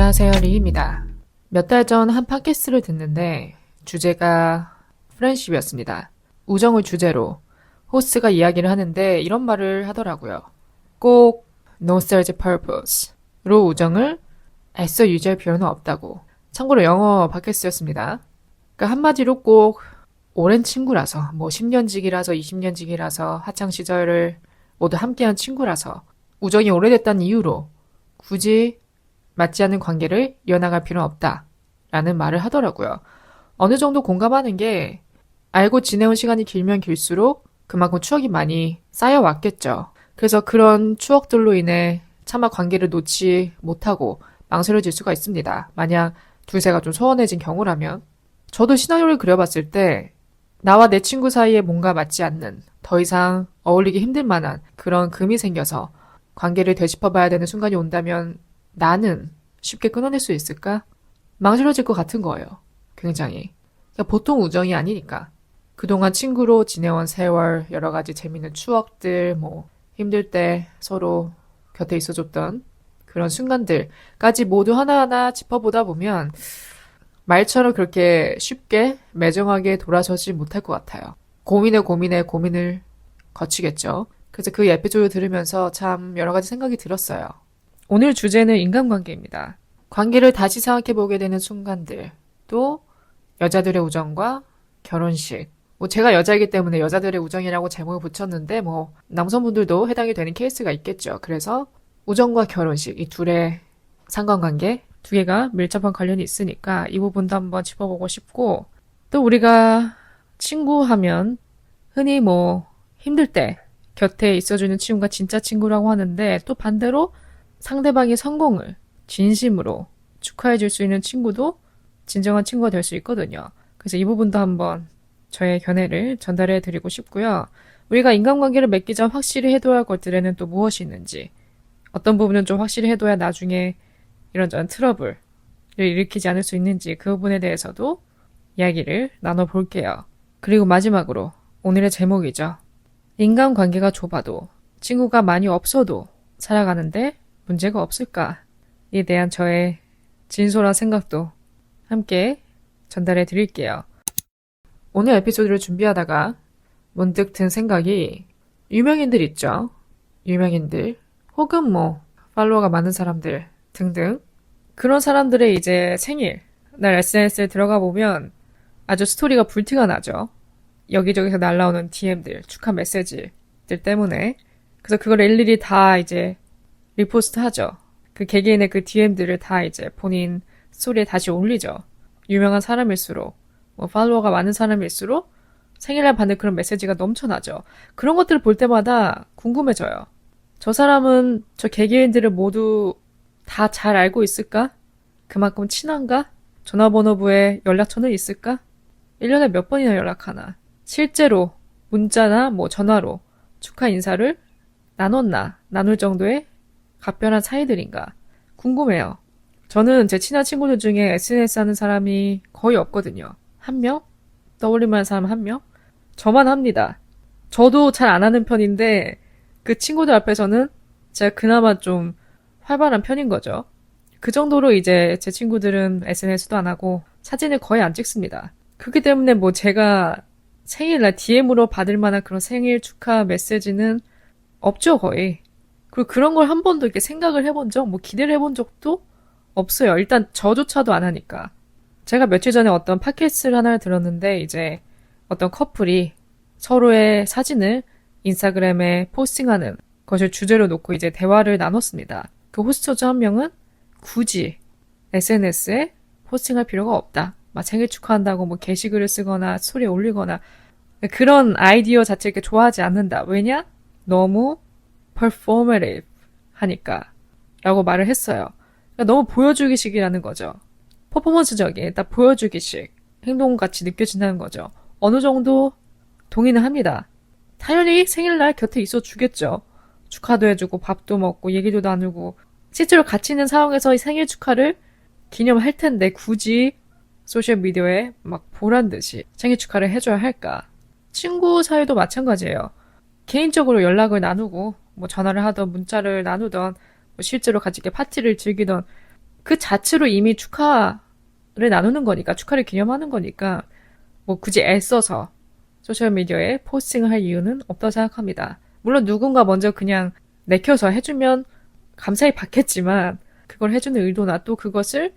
안녕하세요, 리입니다. 몇 달 전 한 팟캐스트를 듣는데 주제가 프렌십이었습니다. 우정을 주제로 호스트가 이야기를 하는데 이런 말을 하더라고요. 꼭 no search purpose로 우정을 애써 유지할 필요는 없다고. 참고로 영어 팟캐스트였습니다. 그러니까 한마디로 꼭 오랜 친구라서, 10년지기라서 20년지기라서 학창시절을 모두 함께한 친구라서 우정이 오래됐다는 이유로 굳이 맞지 않는 관계를 이어나갈 필요는 없다 라는 말을 하더라고요. 어느 정도 공감하는 게 알고 지내온 시간이 길면 길수록 그만큼 추억이 많이 쌓여왔겠죠. 그래서 그런 추억들로 인해 차마 관계를 놓지 못하고 망설여질 수가 있습니다. 만약 둘째가 좀 소원해진 경우라면. 저도 시나리오를 그려봤을 때 나와 내 친구 사이에 뭔가 맞지 않는, 더 이상 어울리기 힘들 만한 그런 금이 생겨서 관계를 되짚어봐야 되는 순간이 온다면 나는 쉽게 끊어낼 수 있을까? 망설여질 것 같은 거예요. 굉장히. 그러니까 보통 우정이 아니니까. 그동안 친구로 지내온 세월, 여러 가지 재밌는 추억들, 힘들 때 서로 곁에 있어줬던 그런 순간들까지 모두 하나하나 짚어보다 보면 말처럼 그렇게 쉽게 매정하게 돌아서지 못할 것 같아요. 고민을 거치겠죠. 그래서 그 에피소드 들으면서 참 여러 가지 생각이 들었어요. 오늘 주제는 인간관계입니다. 관계를 다시 생각해보게 되는 순간들, 또 여자들의 우정과 결혼식. 제가 여자이기 때문에 여자들의 우정이라고 제목을 붙였는데 남성분들도 해당이 되는 케이스가 있겠죠. 그래서 우정과 결혼식, 이 둘의 상관관계, 두 개가 밀접한 관련이 있으니까 이 부분도 한번 짚어보고 싶고, 또 우리가 친구하면 흔히 힘들 때 곁에 있어주는 친구가 진짜 친구라고 하는데, 또 반대로 상대방의 성공을 진심으로 축하해줄 수 있는 친구도 진정한 친구가 될 수 있거든요. 그래서 이 부분도 한번 저의 견해를 전달해 드리고 싶고요. 우리가 인간관계를 맺기 전 확실히 해둬야 할 것들에는 또 무엇이 있는지, 어떤 부분은 좀 확실히 해둬야 나중에 이런저런 트러블을 일으키지 않을 수 있는지, 그 부분에 대해서도 이야기를 나눠볼게요. 그리고 마지막으로 오늘의 제목이죠. 인간관계가 좁아도, 친구가 많이 없어도 살아가는데 문제가 없을까에 대한 저의 진솔한 생각도 함께 전달해 드릴게요. 오늘 에피소드를 준비하다가 문득 든 생각이, 유명인들 있죠. 유명인들 혹은 팔로워가 많은 사람들 등등, 그런 사람들의 이제 생일 날 SNS에 들어가 보면 아주 스토리가 불티가 나죠. 여기저기서 날라오는 DM들, 축하 메시지들 때문에. 그래서 그걸 일일이 다 이제 리포스트 하죠. 그 개개인의 그 DM들을 다 이제 본인 스토리에 다시 올리죠. 유명한 사람일수록, 팔로워가 많은 사람일수록 생일날 받는 그런 메시지가 넘쳐나죠. 그런 것들을 볼 때마다 궁금해져요. 저 사람은 저 개개인들을 모두 다 잘 알고 있을까? 그만큼 친한가? 전화번호부에 연락처는 있을까? 1년에 몇 번이나 연락하나? 실제로 문자나 전화로 축하 인사를 나눌 정도의 각별한 사이들인가? 궁금해요. 저는 제 친한 친구들 중에 SNS 하는 사람이 거의 없거든요. 한 명? 떠올릴만한 사람 한 명? 저만 합니다. 저도 잘 안 하는 편인데 그 친구들 앞에서는 제가 그나마 좀 활발한 편인 거죠. 그 정도로 이제 제 친구들은 SNS도 안 하고 사진을 거의 안 찍습니다. 그렇기 때문에 제가 생일날 DM으로 받을 만한 그런 생일 축하 메시지는 없죠, 거의. 그리고 그런 걸 한 번도 이렇게 생각을 해본 적, 기대를 해본 적도 없어요. 일단 저조차도 안 하니까. 제가 며칠 전에 어떤 팟캐스트를 하나를 들었는데, 이제 어떤 커플이 서로의 사진을 인스타그램에 포스팅하는 것을 주제로 놓고 이제 대화를 나눴습니다. 그 호스트 중 한 명은 굳이 SNS에 포스팅할 필요가 없다. 생일 축하한다고 게시글을 쓰거나 스토리에 올리거나 그런 아이디어 자체를 이렇게 좋아하지 않는다. 왜냐? 너무 performative 하니까 라고 말을 했어요. 그러니까 너무 보여주기식이라는 거죠. 퍼포먼스적인, 딱 보여주기식 행동같이 느껴진다는 거죠. 어느 정도 동의는 합니다. 당연히 생일날 곁에 있어 주겠죠. 축하도 해주고 밥도 먹고 얘기도 나누고 실제로 같이 있는 상황에서 이 생일 축하를 기념할 텐데 굳이 소셜미디어에 보란 듯이 생일 축하를 해줘야 할까? 친구 사이도 마찬가지예요. 개인적으로 연락을 나누고 전화를 하던 문자를 나누던 실제로 같이 이렇게 파티를 즐기던 그 자체로 이미 축하를 나누는 거니까, 축하를 기념하는 거니까 뭐 굳이 애써서 소셜미디어에 포스팅을 할 이유는 없다고 생각합니다. 물론 누군가 먼저 그냥 내켜서 해주면 감사히 받겠지만 그걸 해주는 의도나 또 그것을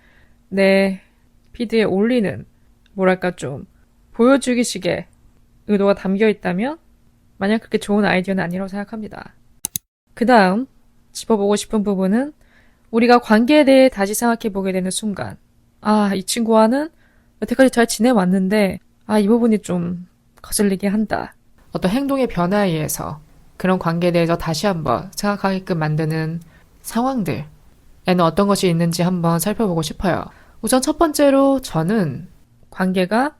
내 피드에 올리는 뭐랄까 좀 보여주기식의 의도가 담겨 있다면 만약 그렇게 좋은 아이디어는 아니라고 생각합니다. 그 다음 짚어보고 싶은 부분은 우리가 관계에 대해 다시 생각해보게 되는 순간 이 친구와는 여태까지 잘 지내왔는데 이 부분이 좀 거슬리게 한다. 어떤 행동의 변화에 의해서 그런 관계에 대해서 다시 한번 생각하게끔 만드는 상황들에는 어떤 것이 있는지 한번 살펴보고 싶어요. 우선 첫 번째로 저는 관계가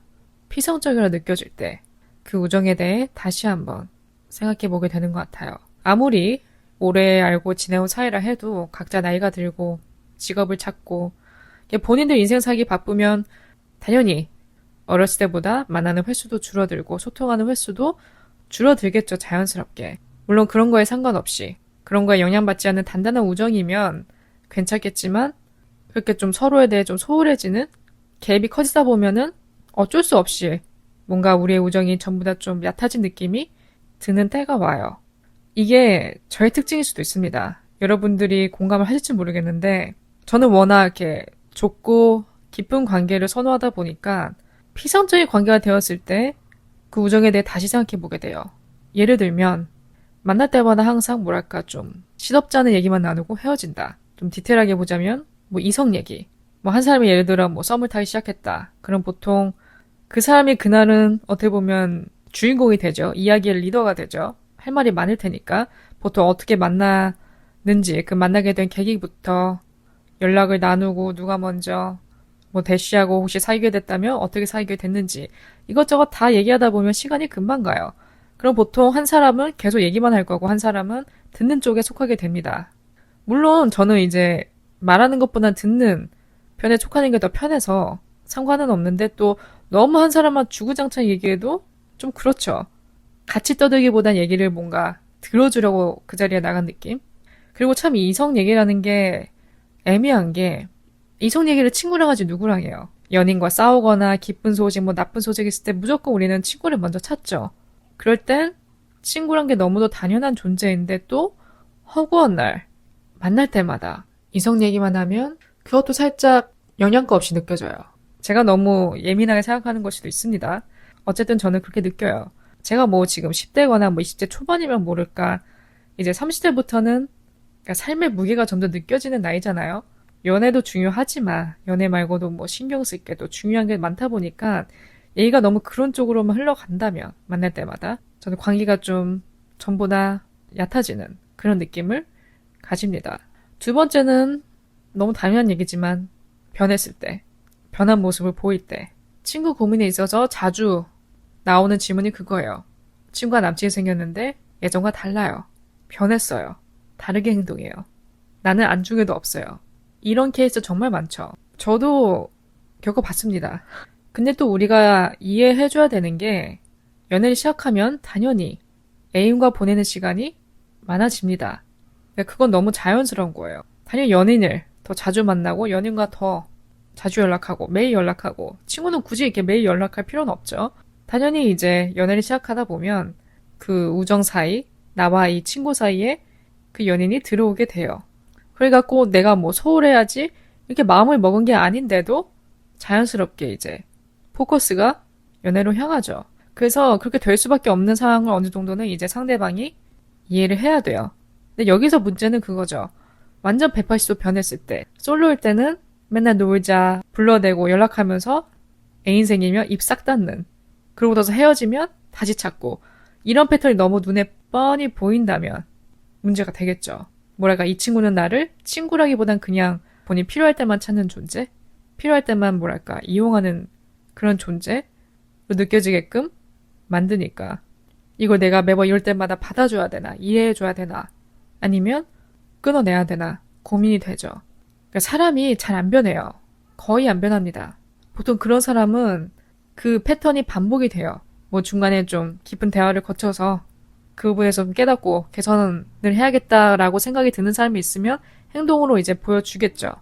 피상적이라 느껴질 때 그 우정에 대해 다시 한번 생각해보게 되는 것 같아요. 아무리 오래 알고 지내온 사이라 해도 각자 나이가 들고 직업을 찾고 본인들 인생 살기 바쁘면 당연히 어렸을 때보다 만나는 횟수도 줄어들고 소통하는 횟수도 줄어들겠죠, 자연스럽게. 물론 그런 거에 상관없이 그런 거에 영향받지 않는 단단한 우정이면 괜찮겠지만 그렇게 좀 서로에 대해 좀 소홀해지는 갭이 커지다 보면은 어쩔 수 없이 뭔가 우리의 우정이 전부 다 좀 얕아진 느낌이 드는 때가 와요. 이게 저의 특징일 수도 있습니다. 여러분들이 공감을 하실지 모르겠는데 저는 워낙 이렇게 좁고 깊은 관계를 선호하다 보니까 피상적인 관계가 되었을 때 그 우정에 대해 다시 생각해보게 돼요. 예를 들면 만날 때마다 항상 뭐랄까 좀 시덥지 않은 얘기만 나누고 헤어진다. 좀 디테일하게 보자면 뭐 이성 얘기. 뭐 한 사람이 예를 들어 뭐 썸을 타기 시작했다. 그럼 보통 그 사람이 그날은 어떻게 보면 주인공이 되죠. 이야기의 리더가 되죠. 할 말이 많을 테니까 보통 어떻게 만나는지 그 만나게 된 계기부터 연락을 나누고 누가 먼저 뭐 대시하고 혹시 사귀게 됐다면 어떻게 사귀게 됐는지 이것저것 다 얘기하다 보면 시간이 금방 가요. 그럼 보통 한 사람은 계속 얘기만 할 거고 한 사람은 듣는 쪽에 속하게 됩니다. 물론 저는 이제 말하는 것보단 듣는 편에 속하는 게 더 편해서 상관은 없는데 또 너무 한 사람만 주구장창 얘기해도 좀 그렇죠. 같이 떠들기보단 얘기를 뭔가 들어주려고 그 자리에 나간 느낌? 그리고 참 이성 얘기라는 게 애매한 게 이성 얘기를 친구랑 하지 누구랑 해요. 연인과 싸우거나 기쁜 소식 뭐 나쁜 소식 있을 때 무조건 우리는 친구를 먼저 찾죠. 그럴 땐 친구란 게 너무도 당연한 존재인데 또 허구한 날 만날 때마다 이성 얘기만 하면 그것도 살짝 영양가 없이 느껴져요. 제가 너무 예민하게 생각하는 걸 수도 있습니다. 어쨌든 저는 그렇게 느껴요. 제가 뭐 지금 10대거나 뭐 20대 초반이면 모를까 이제 30대부터는 그러니까 삶의 무게가 점점 느껴지는 나이잖아요. 연애도 중요하지만 연애 말고도 뭐 신경 쓸 게 또 중요한 게 많다 보니까 얘기가 너무 그런 쪽으로만 흘러간다면 만날 때마다 저는 관계가 좀 전보다 얕아지는 그런 느낌을 가집니다. 두 번째는 너무 당연한 얘기지만 변했을 때, 변한 모습을 보일 때 친구 고민에 있어서 자주 나오는 질문이 그거예요. 친구가 남친이 생겼는데 예전과 달라요. 변했어요. 다르게 행동해요. 나는 안중에도 없어요. 이런 케이스 정말 많죠. 저도 겪어봤습니다. 근데 또 우리가 이해해줘야 되는 게 연애를 시작하면 당연히 애인과 보내는 시간이 많아집니다. 그건 너무 자연스러운 거예요. 당연히 연인을 더 자주 만나고 연인과 더 자주 연락하고 매일 연락하고 친구는 굳이 이렇게 매일 연락할 필요는 없죠. 당연히 이제 연애를 시작하다 보면 그 우정 사이, 나와 이 친구 사이에 그 연인이 들어오게 돼요. 그러니까 꼭 내가 뭐 소홀해야지 이렇게 마음을 먹은 게 아닌데도 자연스럽게 이제 포커스가 연애로 향하죠. 그래서 그렇게 될 수밖에 없는 상황을 어느 정도는 이제 상대방이 이해를 해야 돼요. 근데 여기서 문제는 그거죠. 완전 180도 변했을 때, 솔로일 때는 맨날 놀자, 불러대고 연락하면서 애인 생기면 입 싹 닫는. 그러고 나서 헤어지면 다시 찾고. 이런 패턴이 너무 눈에 뻔히 보인다면 문제가 되겠죠. 뭐랄까 이 친구는 나를 친구라기보단 그냥 본인 필요할 때만 찾는 존재? 필요할 때만 뭐랄까 이용하는 그런 존재로 느껴지게끔 만드니까 이걸 내가 매번 이럴 때마다 받아줘야 되나 이해해줘야 되나 아니면 끊어내야 되나 고민이 되죠. 그러니까 사람이 잘 안 변해요. 거의 안 변합니다. 보통 그런 사람은 그 패턴이 반복이 돼요. 뭐 중간에 좀 깊은 대화를 거쳐서 그 부분에서 좀 깨닫고 개선을 해야겠다라고 생각이 드는 사람이 있으면 행동으로 이제 보여주겠죠.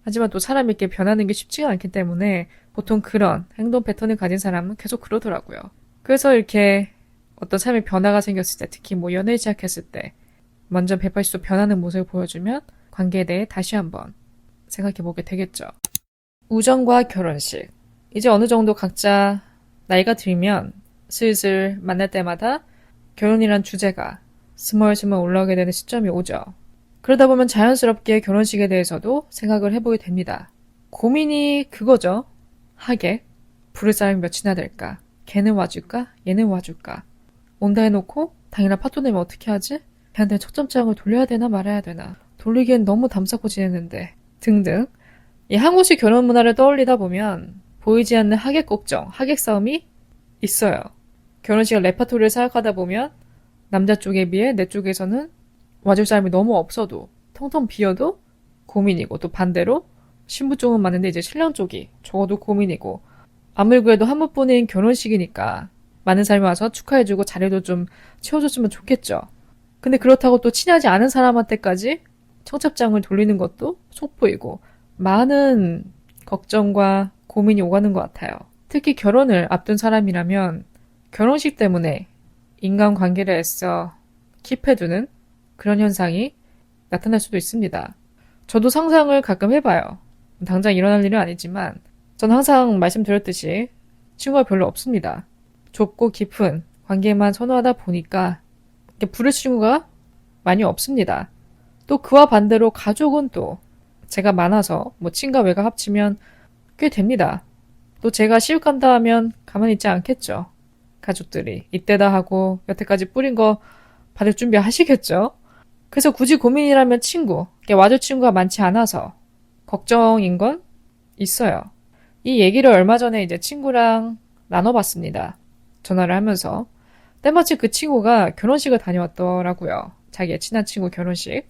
하지만 또 사람이 이렇게 변하는 게 쉽지가 않기 때문에 보통 그런 행동 패턴을 가진 사람은 계속 그러더라고요. 그래서 이렇게 어떤 삶의 변화가 생겼을 때, 특히 뭐 연애를 시작했을 때 완전 180도 변하는 모습을 보여주면 관계에 대해 다시 한번 생각해보게 되겠죠. 우정과 결혼식. 이제 어느 정도 각자 나이가 들면 슬슬 만날 때마다 결혼이란 주제가 스멀스멀 올라오게 되는 시점이 오죠. 그러다 보면 자연스럽게 결혼식에 대해서도 생각을 해보게 됩니다. 고민이 그거죠. 하객, 부를 사람이 몇이나 될까? 걔는 와줄까? 얘는 와줄까? 온다 해놓고 당일날 파토 내면 어떻게 하지? 걔한테 척점장을 돌려야 되나 말아야 되나? 돌리기엔 너무 담쌓고 지냈는데 등등. 이 한국식 결혼 문화를 떠올리다 보면 보이지 않는 하객 걱정, 하객 싸움이 있어요. 결혼식 레파토리를 생각하다 보면 남자 쪽에 비해 내 쪽에서는 와줄 사람이 너무 없어도 텅텅 비어도 고민이고, 또 반대로 신부 쪽은 많은데 이제 신랑 쪽이 적어도 고민이고, 아무리 그래도 한 번뿐인 결혼식이니까 많은 사람이 와서 축하해주고 자리도 좀 채워줬으면 좋겠죠. 근데 그렇다고 또 친하지 않은 사람한테까지 청첩장을 돌리는 것도 속보이고 많은 걱정과 고민이 오가는 것 같아요. 특히 결혼을 앞둔 사람이라면 결혼식 때문에 인간관계를 애써 킵해두는 그런 현상이 나타날 수도 있습니다. 저도 상상을 가끔 해봐요. 당장 일어날 일은 아니지만 전 항상 말씀드렸듯이 친구가 별로 없습니다. 좁고 깊은 관계만 선호하다 보니까 부를 친구가 많이 없습니다. 또 그와 반대로 가족은 또 제가 많아서 뭐 친가 외가 합치면 꽤 됩니다. 또 제가 시집 간다 하면 가만히 있지 않겠죠. 가족들이 이때다 하고 여태까지 뿌린 거 받을 준비 하시겠죠. 그래서 굳이 고민이라면 친구, 와줄 친구가 많지 않아서 걱정인 건 있어요. 이 얘기를 얼마 전에 이제 친구랑 나눠봤습니다. 전화를 하면서. 때마침 그 친구가 결혼식을 다녀왔더라고요. 자기의 친한 친구 결혼식.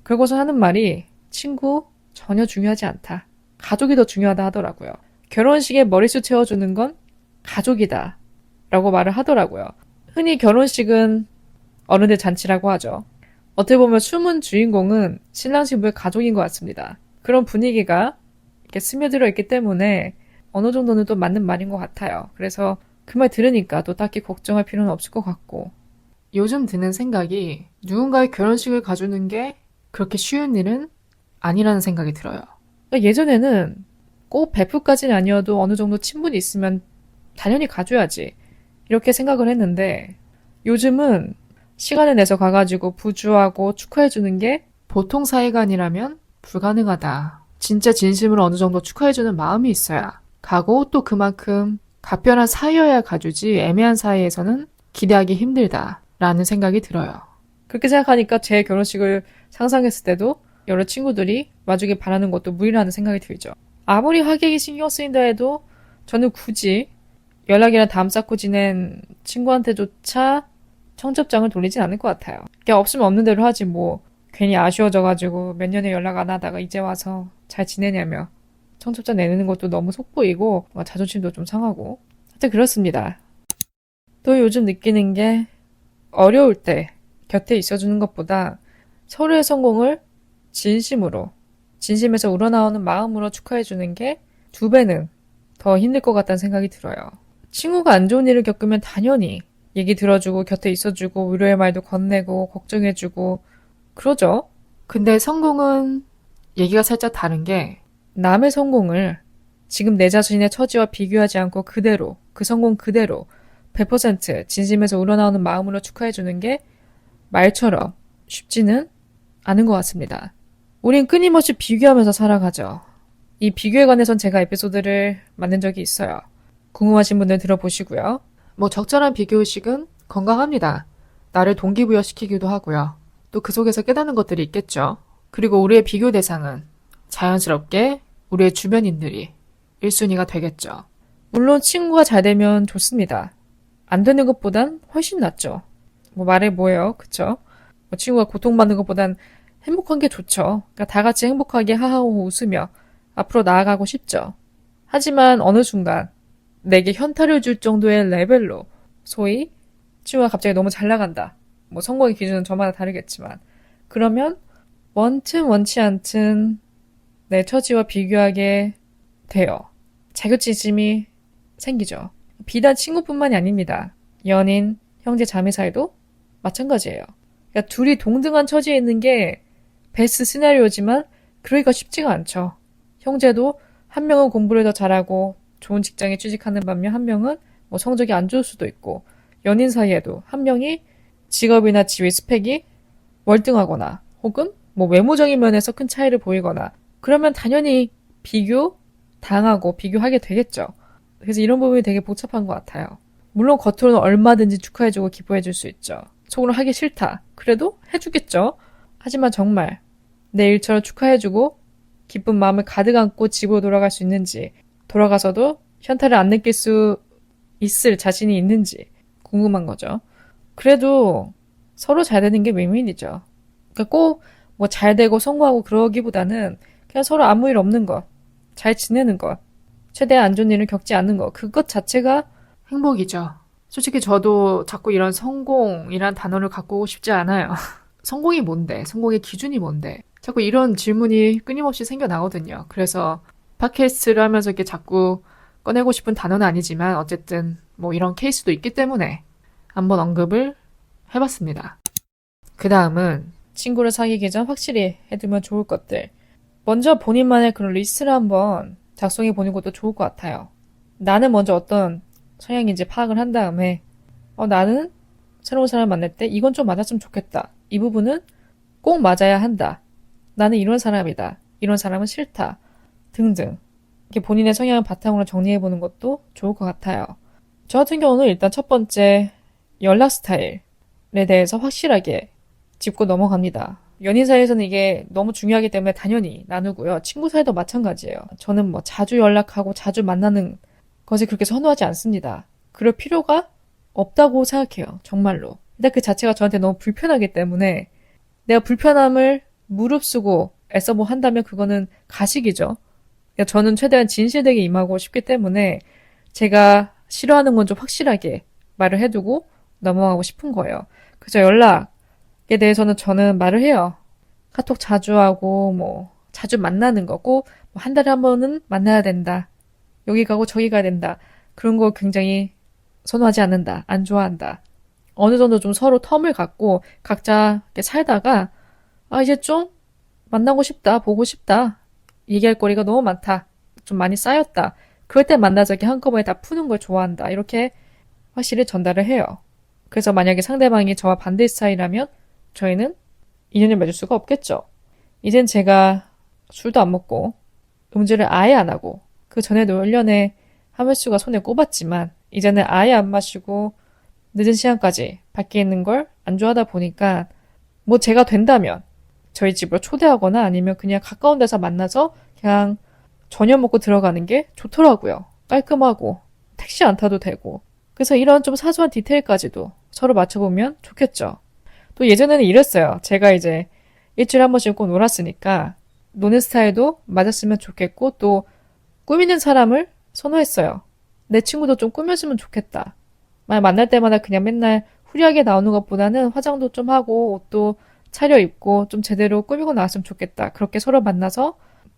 그러고서 하는 말이 친구 전혀 중요하지 않다. 가족이 더 중요하다 하더라고요. 결혼식에 머리숱 채워주는 건 가족이다 라고 말을 하더라고요. 흔히 결혼식은 어른들 잔치라고 하죠. 어떻게 보면 숨은 주인공은 신랑 신부의 가족인 것 같습니다. 그런 분위기가 이렇게 스며들어 있기 때문에 어느 정도는 또 맞는 말인 것 같아요. 그래서 그 말 들으니까 또 딱히 걱정할 필요는 없을 것 같고, 요즘 드는 생각이 누군가의 결혼식을 가주는 게 그렇게 쉬운 일은 아니라는 생각이 들어요. 그러니까 예전에는 꼭 베프까지는 아니어도 어느 정도 친분이 있으면 당연히 가줘야지 이렇게 생각을 했는데, 요즘은 시간을 내서 가가지고 부주하고 축하해주는 게 보통 사이가 아니라면 불가능하다. 진짜 진심으로 어느 정도 축하해주는 마음이 있어야 가고, 또 그만큼 각별한 사이여야 가주지 애매한 사이에서는 기대하기 힘들다라는 생각이 들어요. 그렇게 생각하니까 제 결혼식을 상상했을 때도 여러 친구들이 와주길 바라는 것도 무리라는 생각이 들죠. 아무리 하객이 신경 쓰인다 해도 저는 굳이 연락이나 담 쌓고 지낸 친구한테조차 청첩장을 돌리진 않을 것 같아요. 그게 없으면 없는 대로 하지 뭐 괜히 아쉬워져가지고 몇 년에 연락 안 하다가 이제 와서 잘 지내냐며 청첩장 내는 것도 너무 속보이고 자존심도 좀 상하고, 하여튼 그렇습니다. 또 요즘 느끼는 게 어려울 때 곁에 있어주는 것보다 서로의 성공을 진심에서 우러나오는 마음으로 축하해주는 게 2배는 더 힘들 것 같다는 생각이 들어요. 친구가 안 좋은 일을 겪으면 당연히 얘기 들어주고 곁에 있어주고 위로의 말도 건네고 걱정해주고 그러죠. 근데 성공은 얘기가 살짝 다른 게, 남의 성공을 지금 내 자신의 처지와 비교하지 않고 그대로, 그 성공 그대로 100% 진심에서 우러나오는 마음으로 축하해주는 게 말처럼 쉽지는 않은 것 같습니다. 우린 끊임없이 비교하면서 살아가죠. 이 비교에 관해선 제가 에피소드를 만든 적이 있어요. 궁금하신 분들 들어보시고요. 뭐 적절한 비교의식은 건강합니다. 나를 동기부여시키기도 하고요. 또 그 속에서 깨닫는 것들이 있겠죠. 그리고 우리의 비교 대상은 자연스럽게 우리의 주변인들이 1순위가 되겠죠. 물론 친구가 잘 되면 좋습니다. 안 되는 것보단 훨씬 낫죠. 뭐 말해 뭐예요, 그쵸? 뭐 친구가 고통받는 것보단 행복한 게 좋죠. 그러니까 다 같이 행복하게 하하호 웃으며 앞으로 나아가고 싶죠. 하지만 어느 순간 내게 현타를 줄 정도의 레벨로, 소위 친구가 갑자기 너무 잘 나간다. 뭐 성공의 기준은 저마다 다르겠지만, 그러면 원튼 원치 않든 내 처지와 비교하게 돼요. 자격지심이 생기죠. 비단 친구뿐만이 아닙니다. 연인, 형제, 자매 사이도 마찬가지예요. 그러니까 둘이 동등한 처지에 있는 게 베스트 시나리오지만 그러기가 쉽지가 않죠. 형제도 한 명은 공부를 더 잘하고 좋은 직장에 취직하는 반면 한 명은 뭐 성적이 안 좋을 수도 있고, 연인 사이에도 한 명이 직업이나 지위 스펙이 월등하거나 혹은 뭐 외모적인 면에서 큰 차이를 보이거나 그러면 당연히 당하고 비교하게 되겠죠. 그래서 이런 부분이 되게 복잡한 것 같아요. 물론 겉으로는 얼마든지 축하해주고 기뻐해줄 수 있죠. 속으로 하기 싫다. 그래도 해주겠죠. 하지만 정말 내 일처럼 축하해주고 기쁜 마음을 가득 안고 집으로 돌아갈 수 있는지, 돌아가서도 현타를 안 느낄 수 있을 자신이 있는지 궁금한 거죠. 그래도 서로 잘 되는 게 윈윈이죠. 그러니까 꼭 뭐 잘 되고 성공하고 그러기보다는 그냥 서로 아무 일 없는 것, 잘 지내는 것, 최대한 안 좋은 일을 겪지 않는 것, 그것 자체가 행복이죠. 솔직히 저도 자꾸 이런 성공이란 단어를 갖고 오고 싶지 않아요. 성공이 뭔데? 성공의 기준이 뭔데? 자꾸 이런 질문이 끊임없이 생겨나거든요. 그래서 팟캐스트를 하면서 이렇게 자꾸 꺼내고 싶은 단어는 아니지만 어쨌든 뭐 이런 케이스도 있기 때문에 한번 언급을 해봤습니다. 그 다음은 친구를 사귀기 전 확실히 해두면 좋을 것들. 먼저 본인만의 그런 리스트를 한번 작성해 보는 것도 좋을 것 같아요. 나는 먼저 어떤 성향인지 파악을 한 다음에 나는 새로운 사람을 만날 때 이건 좀 맞았으면 좋겠다. 이 부분은 꼭 맞아야 한다. 나는 이런 사람이다. 이런 사람은 싫다. 등등. 이렇게 본인의 성향을 바탕으로 정리해보는 것도 좋을 것 같아요. 저 같은 경우는 일단 첫 번째 연락 스타일에 대해서 확실하게 짚고 넘어갑니다. 연인 사이에서는 이게 너무 중요하기 때문에 당연히 나누고요. 친구 사이도 마찬가지예요. 저는 뭐 자주 연락하고 자주 만나는 것을 그렇게 선호하지 않습니다. 그럴 필요가 없다고 생각해요. 정말로. 일단 그 자체가 저한테 너무 불편하기 때문에 내가 불편함을 무릅쓰고 애써 뭐 한다면 그거는 가식이죠. 그러니까 저는 최대한 진실되게 임하고 싶기 때문에 제가 싫어하는 건 좀 확실하게 말을 해두고 넘어가고 싶은 거예요. 그래서 연락에 대해서는 저는 말을 해요. 카톡 자주 하고 뭐 자주 만나는 거고 뭐 한 달에 한 번은 만나야 된다. 여기 가고 저기 가야 된다. 그런 거 굉장히 선호하지 않는다. 안 좋아한다. 어느 정도 좀 서로 텀을 갖고 각자 이렇게 살다가 이제 좀 만나고 싶다. 보고 싶다. 얘기할 거리가 너무 많다. 좀 많이 쌓였다. 그럴 때 만나서 이렇게 한꺼번에 다 푸는 걸 좋아한다. 이렇게 확실히 전달을 해요. 그래서 만약에 상대방이 저와 반대 스타일이라면 저희는 인연을 맺을 수가 없겠죠. 이젠 제가 술도 안 먹고 음주를 아예 안 하고 그 전에도 1년에 한 횟수가 손에 꼽았지만 이제는 아예 안 마시고 늦은 시간까지 밖에 있는 걸 안 좋아하다 보니까 뭐 제가 된다면 저희 집으로 초대하거나 아니면 그냥 가까운 데서 만나서 그냥 저녁 먹고 들어가는 게 좋더라고요. 깔끔하고 택시 안 타도 되고. 그래서 이런 좀 사소한 디테일까지도 서로 맞춰보면 좋겠죠. 또 예전에는 이랬어요. 제가 이제 일주일에 한 번씩 꼭 놀았으니까 노는 스타일도 맞았으면 좋겠고 또 꾸미는 사람을 선호했어요. 내 친구도 좀 꾸몄으면 좋겠다. 만날 때마다 그냥 맨날 후리하게 나오는 것보다는 화장도 좀 하고 옷도 차려입고 좀 제대로 꾸미고 나왔으면 좋겠다. 그렇게 서로 만나서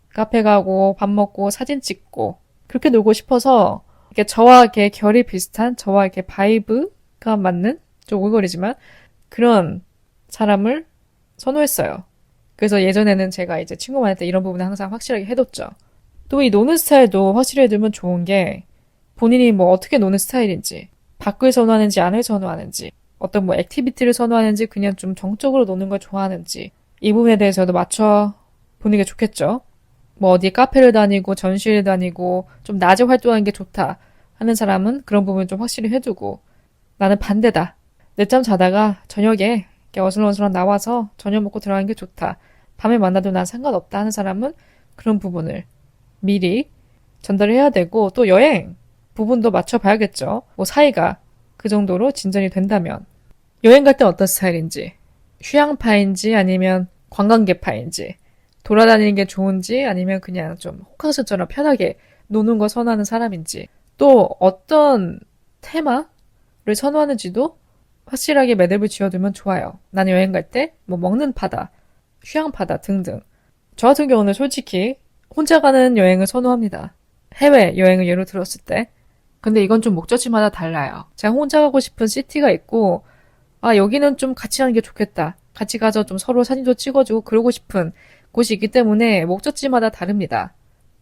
카페 가고 밥 먹고 사진 찍고 그렇게 놀고 싶어서 이렇게 저와 이렇게 결이 비슷한 저와 이렇게 바이브가 맞는 좀 오글거리지만 그런 사람을 선호했어요. 그래서 예전에는 제가 이제 친구 만날 때 이런 부분을 항상 확실하게 해뒀죠. 또 이 노는 스타일도 확실히 해두면 좋은 게 본인이 뭐 어떻게 노는 스타일인지 밖을 선호하는지 안을 선호하는지 어떤 뭐 액티비티를 선호하는지 그냥 좀 정적으로 노는 걸 좋아하는지 이 부분에 대해서도 맞춰 보는 게 좋겠죠. 뭐 어디 카페를 다니고 전시를 다니고 좀 낮에 활동하는 게 좋다 하는 사람은 그런 부분 좀 확실히 해두고 나는 반대다. 늦잠 자다가 저녁에 이렇게 어슬렁어슬렁 나와서 저녁 먹고 들어가는 게 좋다. 밤에 만나도 난 상관없다 하는 사람은 그런 부분을 미리 전달을 해야 되고 또 여행 부분도 맞춰봐야겠죠. 뭐 사이가 그 정도로 진전이 된다면 여행 갈 땐 어떤 스타일인지 휴양파인지 아니면 관광객파인지 돌아다니는 게 좋은지 아니면 그냥 좀 호캉스처럼 편하게 노는 거 선호하는 사람인지 또 어떤 테마를 선호하는지도 확실하게 매듭을 지어두면 좋아요. 나는 여행 갈 때 뭐 먹는 파다, 휴양파다 등등. 저 같은 경우는 솔직히 혼자 가는 여행을 선호합니다. 해외 여행을 예로 들었을 때. 근데 이건 좀 목적지마다 달라요. 제가 혼자 가고 싶은 시티가 있고, 아, 여기는 좀 같이 가는 게 좋겠다. 같이 가서 좀 서로 사진도 찍어주고 그러고 싶은 곳이 있기 때문에 목적지마다 다릅니다.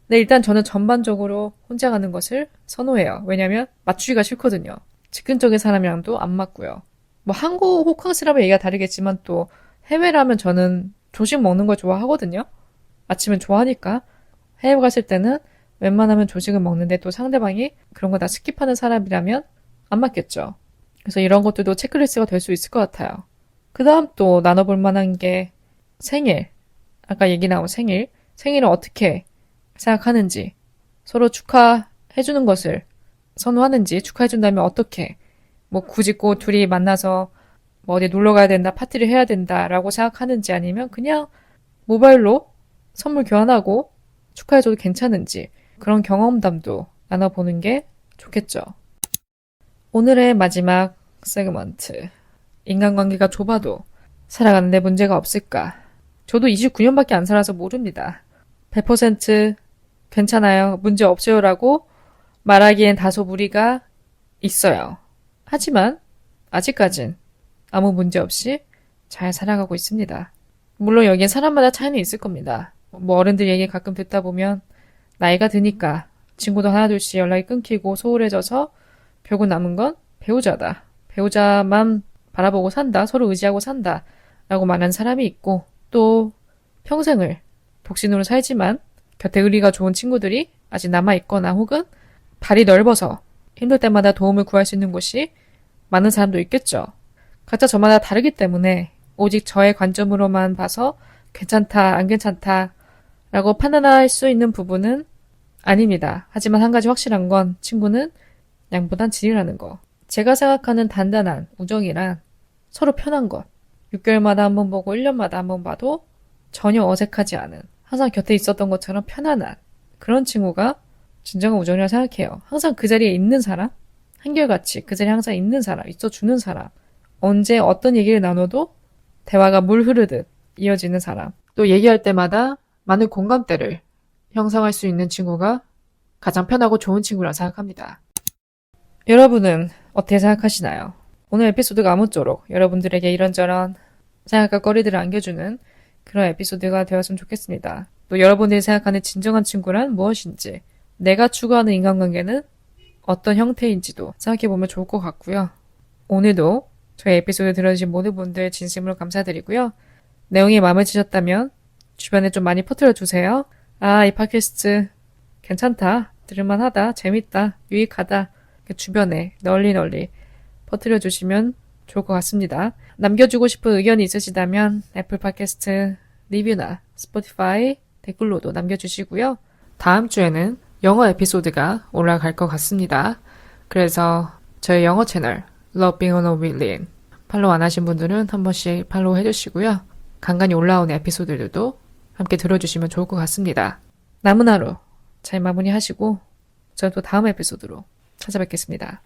근데 일단 저는 전반적으로 혼자 가는 것을 선호해요. 왜냐면 맞추기가 싫거든요. 즉흥적인 사람이랑도 안 맞고요. 뭐 한국 호캉스라면 얘기가 다르겠지만 또 해외라면 저는 조식 먹는 걸 좋아하거든요. 아침은 좋아하니까. 해외 갔을 때는 웬만하면 조식을 먹는데 또 상대방이 그런 거 다 스킵하는 사람이라면 안 맞겠죠. 그래서 이런 것들도 체크리스트가 될 수 있을 것 같아요. 그 다음 또 나눠볼 만한 게 생일. 아까 얘기 나온 생일. 생일을 어떻게 생각하는지. 서로 축하해주는 것을 선호하는지, 축하해준다면 어떻게. 뭐 굳이 꼭 둘이 만나서 뭐 어디 놀러 가야 된다, 파티를 해야 된다라고 생각하는지 아니면 그냥 모바일로 선물 교환하고 축하해줘도 괜찮은지 그런 경험담도 나눠보는 게 좋겠죠. 오늘의 마지막 세그먼트. 인간관계가 좁아도 살아가는데 문제가 없을까? 저도 29년밖에 안 살아서 모릅니다. 100% 괜찮아요, 문제 없어요라고 말하기엔 다소 무리가 있어요. 하지만 아직까진 아무 문제 없이 잘 살아가고 있습니다. 물론 여기엔 사람마다 차이는 있을 겁니다. 뭐 어른들 얘기 가끔 듣다 보면 나이가 드니까 친구도 하나둘씩 연락이 끊기고 소홀해져서 결국 남은 건 배우자다. 배우자만 바라보고 산다. 서로 의지하고 산다. 라고 말하는 사람이 있고 또 평생을 독신으로 살지만 곁에 의리가 좋은 친구들이 아직 남아있거나 혹은 발이 넓어서 힘들 때마다 도움을 구할 수 있는 곳이 많은 사람도 있겠죠. 각자 저마다 다르기 때문에 오직 저의 관점으로만 봐서 괜찮다, 안 괜찮다 라고 판단할 수 있는 부분은 아닙니다. 하지만 한 가지 확실한 건 친구는 양보단 질이라는 거. 제가 생각하는 단단한 우정이란 서로 편한 것. 6개월마다 한 번 보고 1년마다 한 번 봐도 전혀 어색하지 않은, 항상 곁에 있었던 것처럼 편안한 그런 친구가 진정한 우정이라고 생각해요. 항상 그 자리에 있는 사람, 한결같이 그 자리에 항상 있는 사람, 있어주는 사람, 언제 어떤 얘기를 나눠도 대화가 물 흐르듯 이어지는 사람, 또 얘기할 때마다 많은 공감대를 형성할 수 있는 친구가 가장 편하고 좋은 친구라 생각합니다. 여러분은 어떻게 생각하시나요? 오늘 에피소드가 아무쪼록 여러분들에게 이런저런 생각과 거리들을 안겨주는 그런 에피소드가 되었으면 좋겠습니다. 또 여러분들이 생각하는 진정한 친구란 무엇인지, 내가 추구하는 인간관계는 어떤 형태인지도 생각해보면 좋을 것 같고요. 오늘도 저희 에피소드 들어주신 모든 분들 진심으로 감사드리고요. 내용이 마음에 드셨다면 주변에 좀 많이 퍼뜨려주세요. 아, 이 팟캐스트 괜찮다, 들을만하다, 재밌다, 유익하다, 주변에 널리 퍼뜨려주시면 좋을 것 같습니다. 남겨주고 싶은 의견이 있으시다면 애플 팟캐스트 리뷰나 스포티파이 댓글로도 남겨주시고요. 다음 주에는 영어 에피소드가 올라갈 것 같습니다. 그래서 저희 영어 채널 Loving on a Willing 팔로우 안 하신 분들은 한 번씩 팔로우 해주시고요. 간간히 올라오는 에피소드들도 함께 들어주시면 좋을 것 같습니다. 남은 하루 잘 마무리하시고 저는 또 다음 에피소드로 찾아뵙겠습니다.